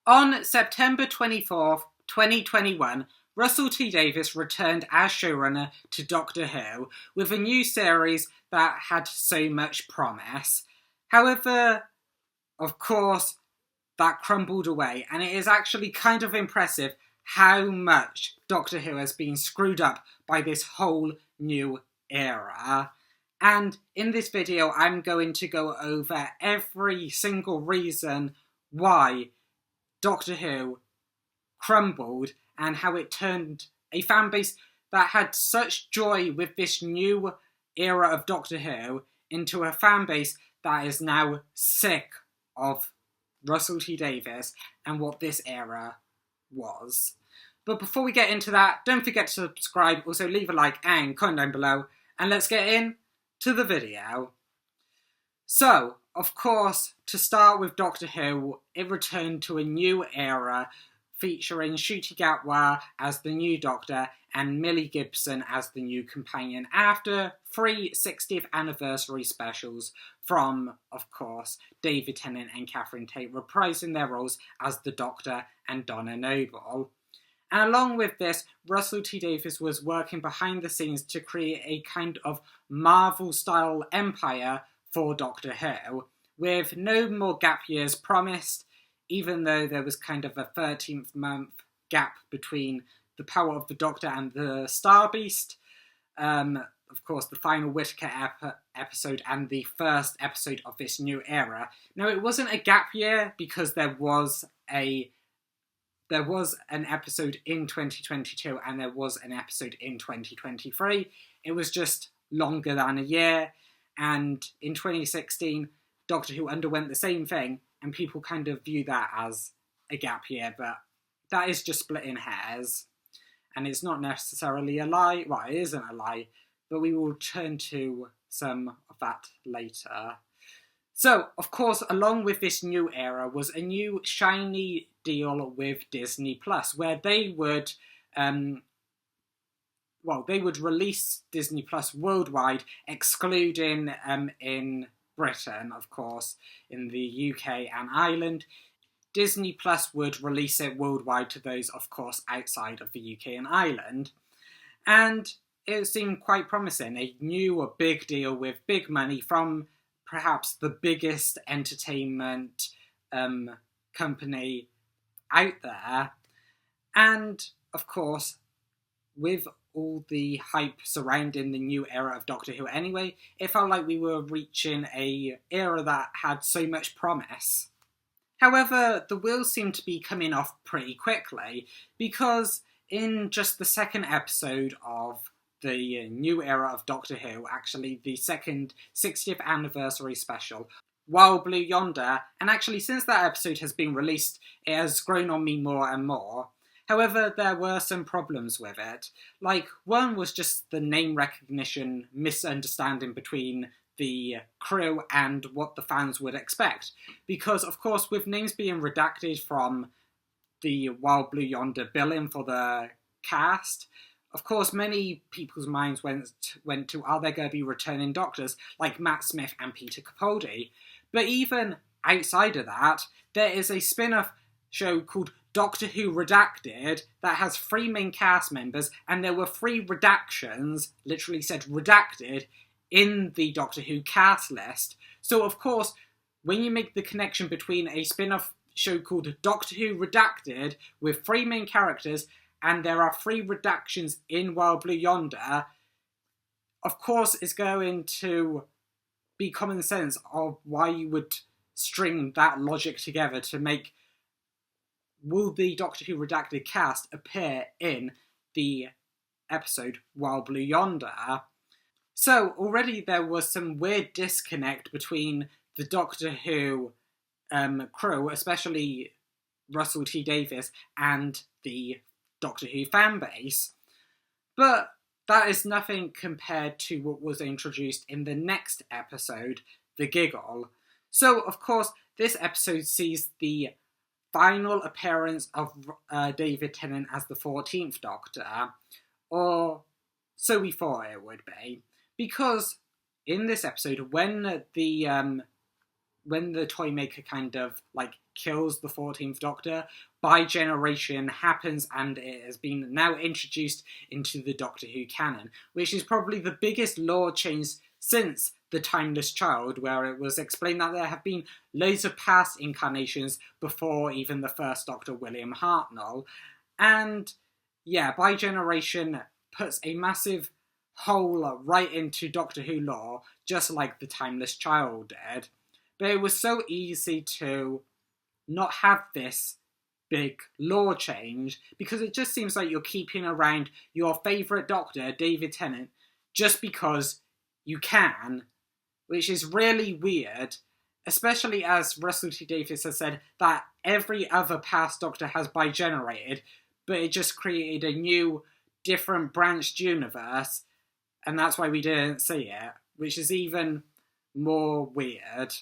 On September 24th, 2021, Russell T Davies returned as showrunner to Doctor Who with a new series that had so much promise. However, of course, that crumbled away, and it is actually kind of impressive how much Doctor Who has been screwed up by this whole new era. And in this video, I'm going to go over every single reason why Doctor Who crumbled and how it turned a fanbase that had such joy with this new era of Doctor Who into a fanbase that is now sick of Russell T Davies and what this era was. But before we get into that, don't forget to subscribe, also leave a like and comment down below, and let's get into the video. So, of course, to start with Doctor Who, it returned to a new era featuring Ncuti Gatwa as the new Doctor and Millie Gibson as the new companion after 3 60th anniversary specials from, of course, David Tennant and Catherine Tate reprising their roles as the Doctor and Donna Noble. And along with this, Russell T Davies was working behind the scenes to create a kind of Marvel-style empire for Doctor Who, with no more gap years promised, even though there was kind of a 13th month gap between the power of the Doctor and the Star Beast. Of course, the final Whittaker episode and the first episode of this new era. Now, it wasn't a gap year because there was an episode in 2022 and there was an episode in 2023. It was just longer than a year. And in 2016, Doctor Who underwent the same thing, and people kind of view that as a gap year, but that is just splitting hairs. And it's not necessarily a lie. Well, it isn't a lie, but we will turn to some of that later. So, of course, along with this new era was a new shiny deal with Disney Plus, where they would release Disney Plus worldwide, excluding in Britain, of course, in the UK and Ireland. Disney Plus would release it worldwide to those, of course, outside of the UK and Ireland. And it seemed quite promising. A new big deal with big money from perhaps the biggest entertainment company out there. And, of course, with all the hype surrounding the new era of Doctor Who anyway, it felt like we were reaching an era that had so much promise. However, the wheels seemed to be coming off pretty quickly, because in just the second episode of the new era of Doctor Who, actually the second 60th anniversary special, Wild Blue Yonder, and actually since that episode has been released, it has grown on me more and more. However, there were some problems with it. Like, one was just the name recognition misunderstanding between the crew and what the fans would expect. Because, of course, with names being redacted from the Wild Blue Yonder billing for the cast, of course, many people's minds went to, are there going to be returning Doctors like Matt Smith and Peter Capaldi? But even outside of that, there is a spin-off show called Doctor Who Redacted that has 3 main cast members, and there were 3 redactions, literally said redacted, in the Doctor Who cast list. So, of course, when you make the connection between a spin-off show called Doctor Who Redacted with 3 main characters, and there are 3 redactions in Wild Blue Yonder, of course it's going to be common sense of why you would string that logic together to make, will the Doctor Who Redacted cast appear in the episode Wild Blue Yonder? So already there was some weird disconnect between the Doctor Who crew, especially Russell T Davies, and the Doctor Who fanbase. But that is nothing compared to what was introduced in the next episode, The Giggle. So, of course, this episode sees the final appearance of David Tennant as the 14th Doctor, or so we thought it would be, because in this episode, when the when the Toymaker kind of like kills the 14th Doctor, bi-generation happens, and it has been now introduced into the Doctor Who canon, which is probably the biggest lore change since The Timeless Child, where it was explained that there have been loads of past incarnations before even the first Doctor, William Hartnell. And yeah, bi-generation puts a massive hole right into Doctor Who lore, just like The Timeless Child did. But it was so easy to not have this big lore change, because it just seems like you're keeping around your favourite Doctor, David Tennant, just because you can, which is really weird, especially as Russell T Davies has said that every other past Doctor has bi-generated, but it just created a new, different branched universe, and that's why we didn't see it, which is even more weird.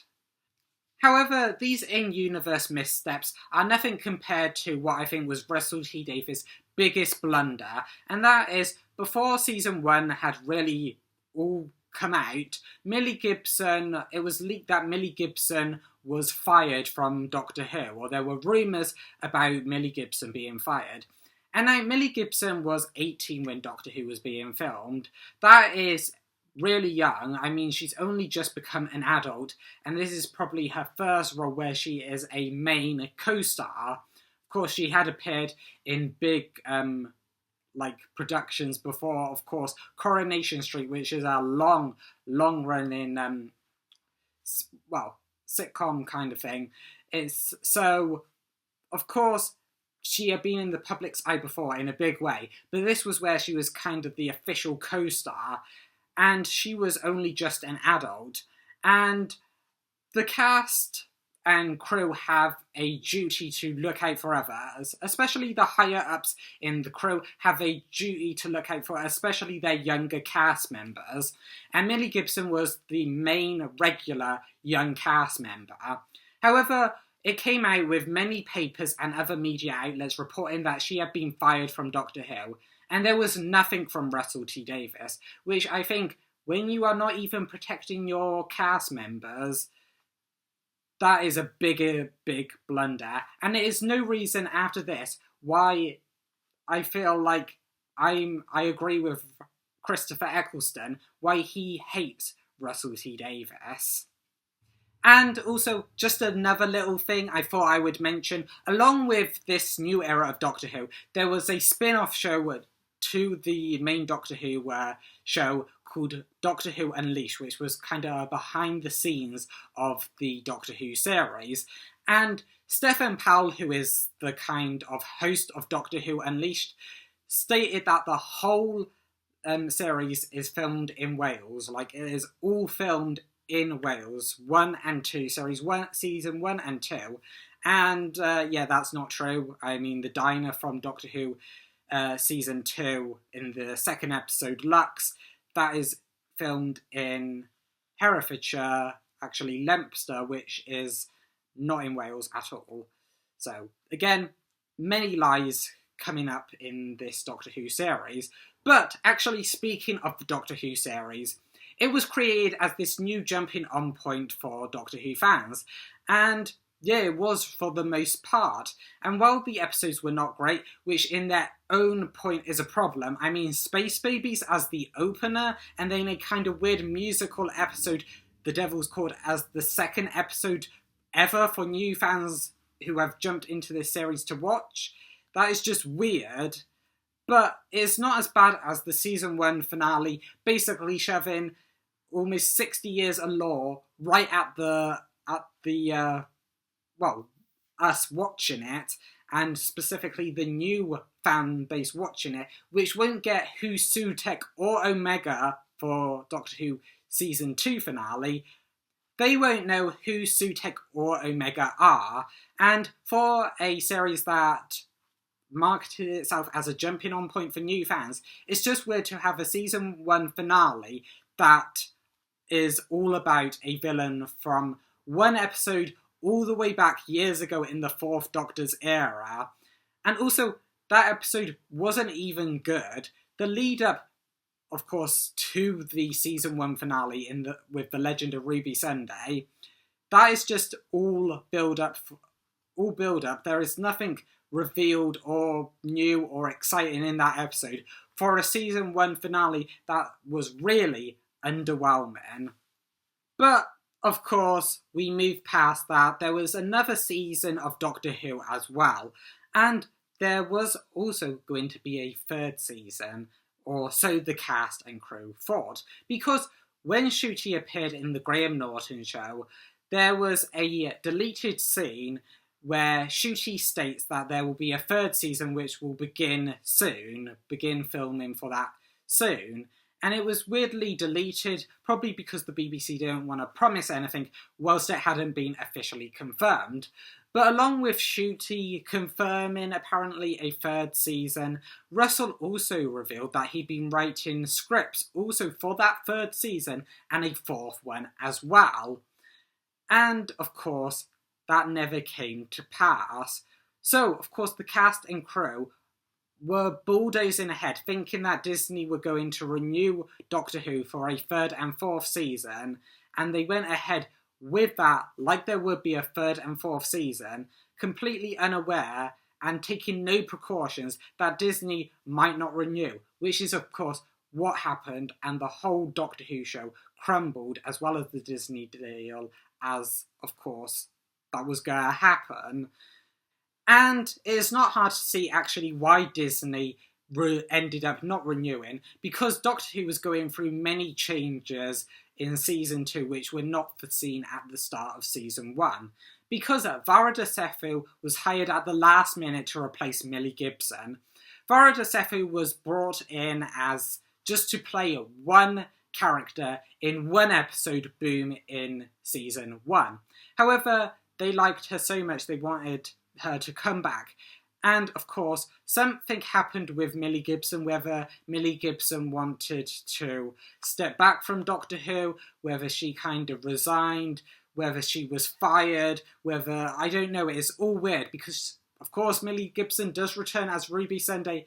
However, these in-universe missteps are nothing compared to what I think was Russell T Davies' biggest blunder, and that is, before season 1 had really all come out, it was leaked that Millie Gibson was fired from Doctor Who, or there were rumours about Millie Gibson being fired. And now Millie Gibson was 18 when Doctor Who was being filmed. That is really young. I mean, she's only just become an adult, and this is probably her first role where she is a main co-star. Of course, she had appeared in big productions before, of course, Coronation Street, which is a long-running sitcom kind of thing. It's so, of course, she had been in the public's eye before in a big way, but this was where she was kind of the official co-star, and she was only just an adult, and the cast and crew have a duty to look out for others, especially the higher-ups in the crew have a duty to look out for especially their younger cast members, and Millie Gibson was the main regular young cast member. However, it came out with many papers and other media outlets reporting that she had been fired from Doctor Who, and there was nothing from Russell T Davies, which I think, when you are not even protecting your cast members, that is a big blunder. And it is no reason after this why I feel like I agree with Christopher Eccleston, why he hates Russell T Davies. And also, just another little thing I thought I would mention, along with this new era of Doctor Who, there was a spin-off show to the main Doctor Who show called Doctor Who Unleashed, which was kind of behind the scenes of the Doctor Who series. And Stephen Powell, who is the kind of host of Doctor Who Unleashed, stated that the whole series is filmed in Wales. Like, it is all filmed in Wales, 1 and 2, season 1 and 2. And that's not true. I mean, the diner from Doctor Who season 2 in the second episode, Lux, that is filmed in Herefordshire, actually Leinster, which is not in Wales at all. So, again, many lies coming up in this Doctor Who series. But, actually, speaking of the Doctor Who series, it was created as this new jumping on point for Doctor Who fans. And yeah, it was for the most part. And while the episodes were not great, which in their own point is a problem, I mean, Space Babies as the opener, and then a kind of weird musical episode, The Devil's Court, as the second episode ever for new fans who have jumped into this series to watch. That is just weird. But it's not as bad as the season 1 finale, basically shoving almost 60 years of lore right at us watching it, and specifically the new fan base watching it, which won't get Who, Sutekh or Omega for Doctor Who season 2 finale. They won't know who Sutekh or Omega are, and for a series that marketed itself as a jumping on point for new fans, it's just weird to have a season 1 finale that is all about a villain from one episode all the way back years ago in the 4th Doctor's era. And also, that episode wasn't even good. The lead up, of course, to the season 1 finale with The Legend of Ruby Sunday, that is just all build up. There is nothing revealed or new or exciting in that episode for a season 1 finale that was really underwhelming. But of course, we move past that. There was another season of Doctor Who as well, and there was also going to be a 3rd season, or so the cast and crew thought, because when Ncuti appeared in the Graham Norton show, there was a deleted scene where Ncuti states that there will be a 3rd season which will begin filming for that soon. And it was weirdly deleted, probably because the BBC didn't want to promise anything whilst it hadn't been officially confirmed. But along with Ncuti confirming apparently a 3rd season, Russell also revealed that he'd been writing scripts also for that 3rd season and a 4th one as well. And of course, that never came to pass. So, of course, the cast and crew were bulldozing ahead, thinking that Disney were going to renew Doctor Who for a 3rd and 4th season, and they went ahead with that like there would be a 3rd and 4th season, completely unaware and taking no precautions that Disney might not renew, which is of course what happened, and the whole Doctor Who show crumbled, as well as the Disney deal, as of course that was going to happen. And it's not hard to see actually why Disney ended up not renewing, because Doctor Who was going through many changes in season 2 which were not foreseen at the start of season 1. Because Varada Sethu was hired at the last minute to replace Millie Gibson. Varada Sethu was brought in as just to play one character in one episode boom in season 1. However, they liked her so much they wanted her to come back. And of course, something happened with Millie Gibson, whether Millie Gibson wanted to step back from Doctor Who, whether she kind of resigned, whether she was fired, whether, I don't know, it's all weird, because of course Millie Gibson does return as Ruby Sunday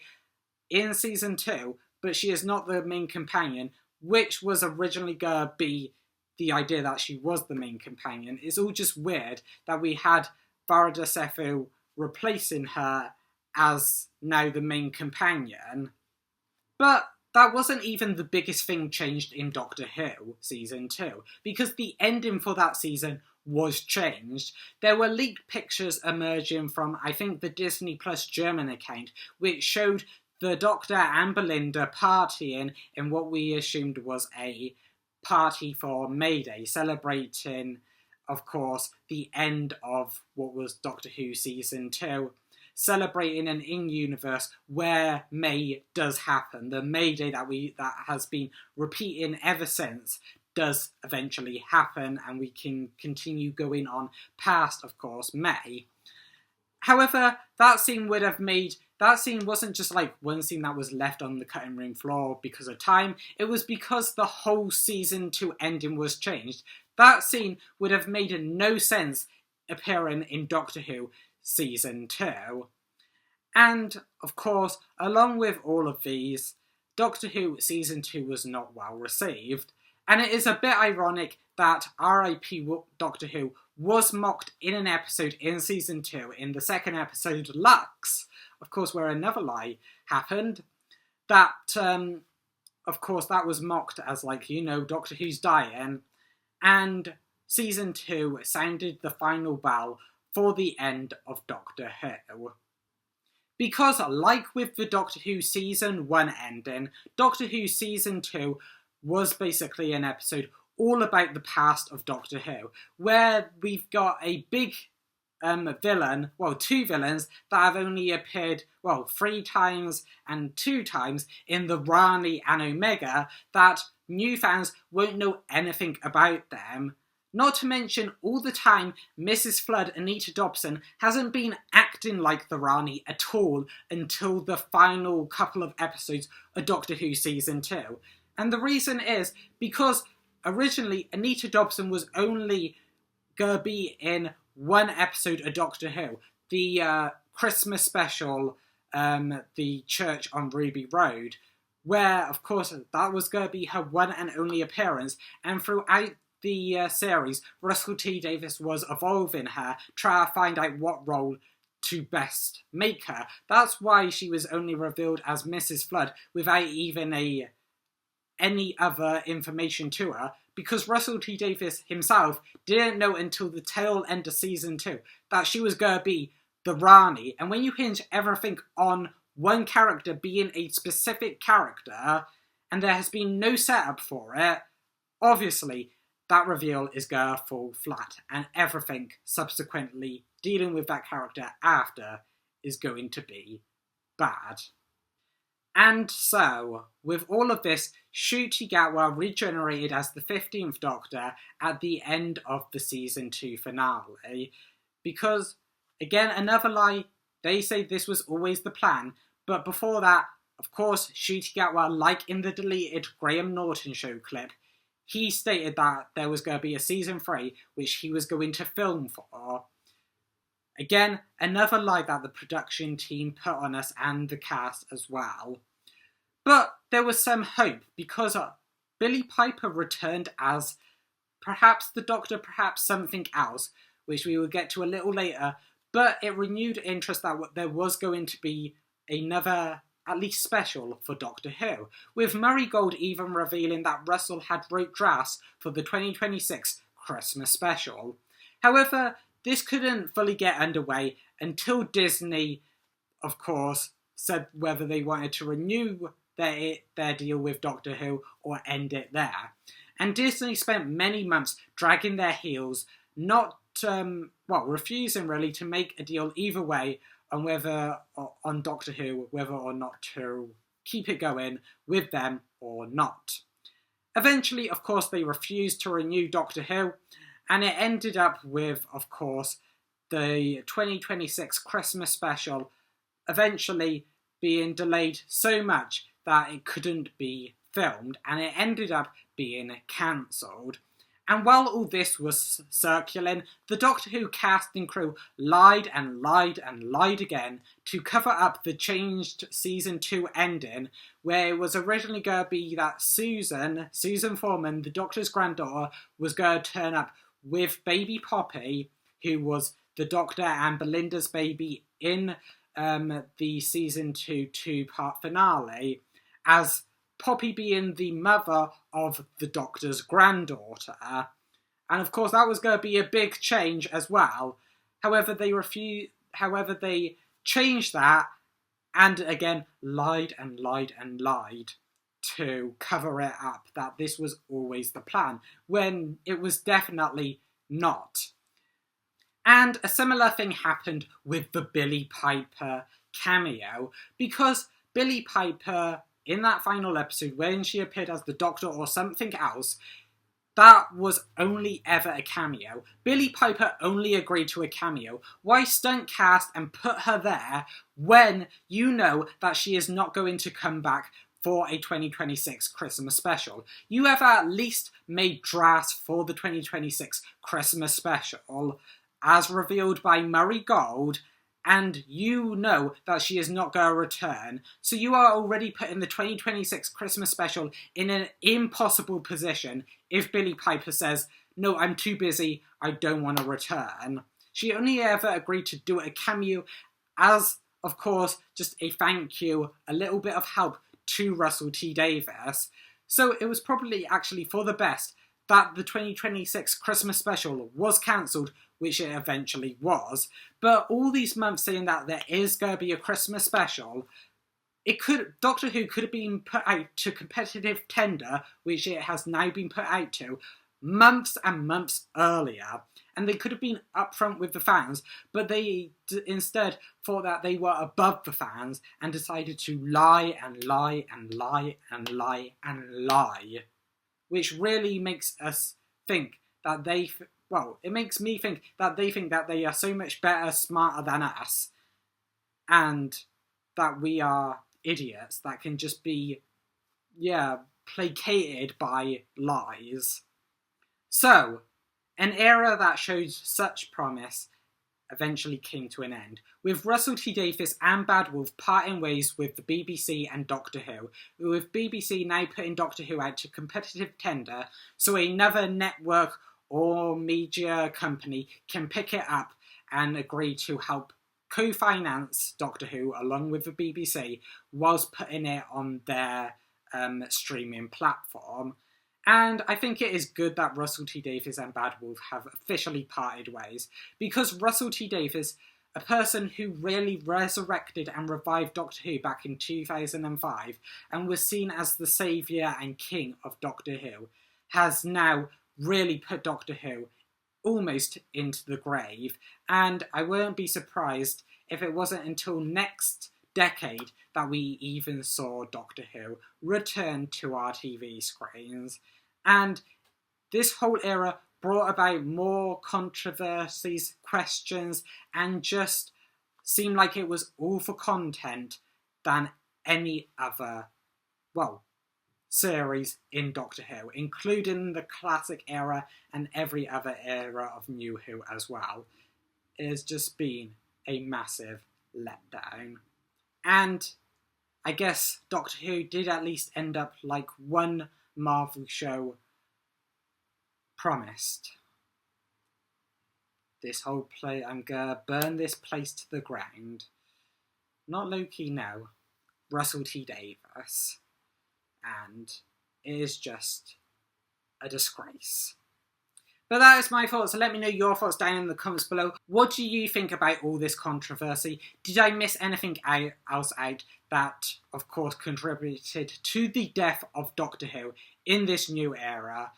in season 2, but she is not the main companion, which was originally going to be the idea that she was the main companion. It's all just weird that we had Varada Sethu replacing her as now the main companion. But that wasn't even the biggest thing changed in Doctor Who season 2, because the ending for that season was changed. There were leaked pictures emerging from, I think, the Disney Plus German account, which showed the Doctor and Belinda partying in what we assumed was a party for May Day, celebrating, of course, the end of what was Doctor Who season 2, celebrating an in-universe where May does happen. The May Day that has been repeating ever since does eventually happen, and we can continue going on past, of course, May. However, that scene wasn't just like one scene that was left on the cutting room floor because of time. It was because the whole season 2 ending was changed. That scene would have made no sense appearing in Doctor Who season 2. And, of course, along with all of these, Doctor Who season 2 was not well received. And it is a bit ironic that R.I.P. Doctor Who was mocked in an episode in season 2, in the second episode, Lux, of course, where another lie happened, that, of course, that was mocked as, like, Doctor Who's dying, and season 2 sounded the final bell for the end of Doctor Who. Because, like with the Doctor Who season 1 ending, Doctor Who season 2 was basically an episode all about the past of Doctor Who, where we've got a big villain, two villains that have only appeared, 3 times and 2 times in the Rani and Omega, that new fans won't know anything about them. Not to mention all the time Mrs. Flood, Anita Dobson, hasn't been acting like the Rani at all until the final couple of episodes of Doctor Who season 2. And the reason is because originally Anita Dobson was only going to be in one episode of Doctor Who, the Christmas special, The Church on Ruby Road, where, of course, that was going to be her one and only appearance, and throughout the series, Russell T Davies was evolving her, trying to find out what role to best make her. That's why she was only revealed as Mrs. Flood without even any other information to her, because Russell T Davies himself didn't know until the tail end of season 2 that she was going to be the Rani. And when you hinge everything on one character being a specific character, and there has been no setup for it, obviously that reveal is going to fall flat, and everything subsequently dealing with that character after is going to be bad. And so, with all of this, Ncuti Gatwa regenerated as the 15th Doctor at the end of the season 2 finale, because, again, another lie, they say this was always the plan, but before that, of course, Ncuti Gatwa, like in the deleted Graham Norton show clip, he stated that there was going to be a season 3 which he was going to film for. Again, another lie that the production team put on us and the cast as well. But there was some hope, because Billie Piper returned as perhaps the Doctor, perhaps something else, which we will get to a little later, but it renewed interest that there was going to be another, at least special, for Doctor Who, with Murray Gold even revealing that Russell had wrote drafts for the 2026 Christmas special. However, this couldn't fully get underway until Disney, of course, said whether they wanted to renew their deal with Doctor Who or end it there. And Disney spent many months dragging their heels, refusing really to make a deal either way on Doctor Who, whether or not to keep it going with them or not. Eventually, of course, they refused to renew Doctor Who, and it ended up with, of course, the 2026 Christmas special eventually being delayed so much that it couldn't be filmed, and it ended up being cancelled. And while all this was circulating, the Doctor Who cast and crew lied and lied and lied again to cover up the changed season 2 ending, where it was originally going to be that Susan Foreman, the Doctor's granddaughter, was going to turn up with baby Poppy, who was the Doctor and Belinda's baby in the season 2 two-part finale, as Poppy being the mother of the Doctor's granddaughter. And of course that was going to be a big change as well. However, they changed that, and again lied and lied and lied to cover it up, that this was always the plan, when it was definitely not. And a similar thing happened with the Billie Piper cameo, because Billie Piper, in that final episode, when she appeared as the Doctor or something else, that was only ever a cameo. Billie Piper only agreed to a cameo. Why stunt cast and put her there when you know that she is not going to come back for a 2026 Christmas special? You have at least made drafts for the 2026 Christmas special, as revealed by Murray Gold, and you know that she is not going to return. So you are already putting the 2026 Christmas special in an impossible position if Billie Piper says, no, I'm too busy, I don't want to return. She only ever agreed to do a cameo as, of course, just a thank you, a little bit of help to Russell T Davies. So it was probably actually for the best that the 2026 Christmas special was cancelled, which it eventually was. But all these months saying that there is going to be a Christmas special, Doctor Who could have been put out to competitive tender, which it has now been put out to, months and months earlier. And they could have been upfront with the fans, but they instead thought that they were above the fans and decided to lie and lie and lie and lie and lie. Which really makes us think that it makes me think that they think that they are so much better, smarter than us, and that we are idiots that can just be, placated by lies. So, an era that shows such promise eventually came to an end, with Russell T Davies and Bad Wolf parting ways with the BBC and Doctor Who, with BBC now putting Doctor Who out to competitive tender so another network or media company can pick it up and agree to help co-finance Doctor Who along with the BBC whilst putting it on their streaming platform. And I think it is good that Russell T Davies and Bad Wolf have officially parted ways, because Russell T Davies, a person who really resurrected and revived Doctor Who back in 2005 and was seen as the saviour and king of Doctor Who, has now really put Doctor Who almost into the grave, and I wouldn't be surprised if it wasn't until next decade that we even saw Doctor Who return to our TV screens. And this whole era brought about more controversies, questions, and just seemed like it was all for content than any other, series in Doctor Who, including the classic era and every other era of New Who as well. It has just been a massive letdown. And I guess Doctor Who did at least end up like one Marvel show promised. This whole play, I'm gonna burn this place to the ground. Not Loki, no. Russell T Davies. And it is just a disgrace. But that is my thoughts, so let me know your thoughts down in the comments below. What do you think about all this controversy? Did I miss anything else out that, of course, contributed to the death of Doctor Who in this new era?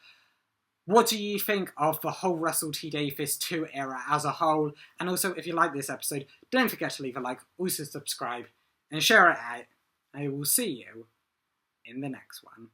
What do you think of the whole Russell T Davies 2 era as a whole? And also, if you like this episode, don't forget to leave a like, also subscribe, and share it out. I will see you in the next one.